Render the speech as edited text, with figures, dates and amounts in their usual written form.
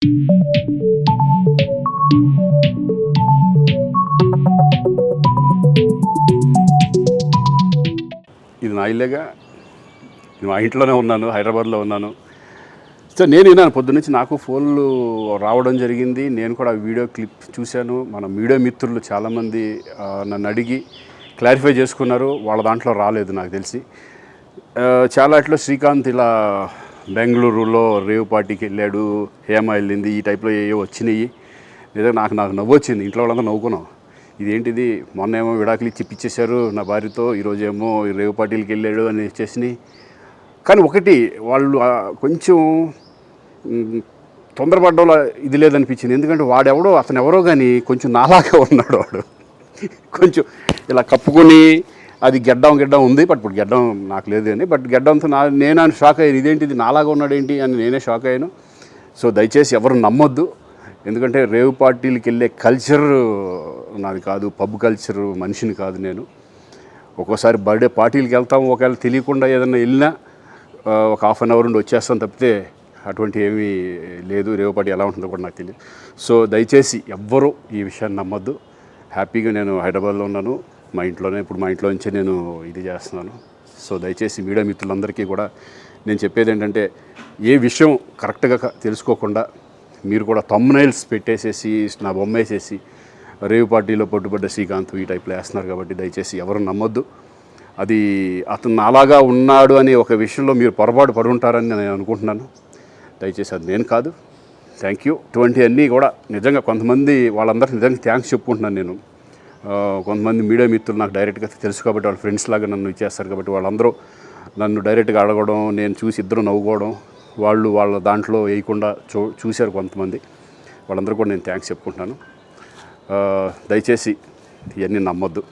ఇది నా ఇల్లేగా, మా ఇంట్లోనే ఉన్నాను, హైదరాబాద్లో ఉన్నాను. సో నేను విన్నాను పొద్దున్నుంచి, నాకు ఫోన్లు రావడం జరిగింది. నేను కూడా వీడియో క్లిప్ చూశాను. మన మీడియా మిత్రులు చాలామంది నన్ను అడిగి క్లారిఫై చేసుకున్నారు. వాళ్ళ దాంట్లో రాలేదు నాకు తెలిసి. చాలా ఇట్లా శ్రీకాంత్ ఇలా బెంగళూరులో రేవ్ పార్టీకి వెళ్ళాడు, హేమ వెళ్ళింది, ఈ టైప్లో ఏవో వచ్చినాయి. నిజంగా నాకు నవ్వు వచ్చింది. ఇంట్లో వాళ్ళందరూ నవ్వుకున్నాం. ఇదేంటిది, మొన్న ఏమో విడాకులు ఇచ్చి పిచ్చేశారు నా భార్యతో, ఈరోజేమో రేవ్ పార్టీలకి వెళ్ళాడు అని వచ్చేసినాయి. కానీ ఒకటి, వాళ్ళు కొంచెం తొందరపడ్డంలో ఇది లేదనిపించింది. ఎందుకంటే వాడెవడో, అతను ఎవరో కానీ కొంచెం నాలాగా ఉన్నాడు. వాడు కొంచెం ఇలా కప్పుకొని, అది గెడ్డం ఉంది, బట్ ఇప్పుడు గెడ్డం నాకు లేదు అని, బట్ గెడ్డంతో నేను షాక్ అయ్యాను. ఇదేంటిది నాలాగా ఉన్నాడు ఏంటి అని నేనే షాక్ అయ్యాను. సో దయచేసి ఎవరు నమ్మొద్దు. ఎందుకంటే రేవ్ పార్టీలకి వెళ్ళే కల్చర్ నాది కాదు, పబ్ కల్చర్ మనిషిని కాదు నేను. ఒక్కోసారి బర్త్డే పార్టీలకి వెళ్తాము, ఒకవేళ తెలియకుండా ఏదైనా వెళ్ళినా ఒక హాఫ్ అన్ అవర్ నుండి వచ్చేస్తాం తప్పితే అటువంటి ఏమీ లేదు. రేవ్ పార్టీ ఎలా ఉంటుందో కూడా నాకు తెలియదు. సో దయచేసి ఎవ్వరూ ఈ విషయాన్ని నమ్మొద్దు. హ్యాపీగా నేను హైదరాబాద్లో ఉన్నాను, మా ఇంట్లోనే. ఇప్పుడు మా ఇంట్లో నుంచే నేను ఇది చేస్తున్నాను. సో దయచేసి మీడియా మిత్రులందరికీ కూడా నేను చెప్పేది ఏంటంటే, ఏ విషయం కరెక్ట్గా తెలుసుకోకుండా మీరు కూడా థంబ్నైల్స్ పెట్టేసేసి, నా బొమ్మ వేసేసి రేవ్ పార్టీలో పట్టుబడ్డ శ్రీకాంత్ ఈ టైప్లో వేస్తున్నారు. కాబట్టి దయచేసి ఎవరు నమ్మొద్దు. అది అతను అలాగా ఉన్నాడు అనే ఒక విషయంలో మీరు పొరపాటు పడి ఉంటారని నేను అనుకుంటున్నాను. దయచేసి అది నేను కాదు. Thank you. ఇటువంటి అన్నీ కూడా నిజంగా కొంతమంది, వాళ్ళందరికీ నిజంగా థ్యాంక్స్ చెప్పుకుంటున్నాను నేను. కొంతమంది మీడియా మిత్రులు నాకు డైరెక్ట్గా తెలుసు కాబట్టి, వాళ్ళ ఫ్రెండ్స్ లాగా నన్ను ఇచ్చేస్తారు కాబట్టి, వాళ్ళందరూ నన్ను డైరెక్ట్గా అడగడం, నేను చూసి ఇద్దరు నవ్వుకోవడం, వాళ్ళు వాళ్ళ దాంట్లో వేయకుండా చూశారు కొంతమంది. వాళ్ళందరూ కూడా నేను థ్యాంక్స్ చెప్పుకుంటున్నాను. దయచేసి ఇవన్నీ నమ్మొద్దు.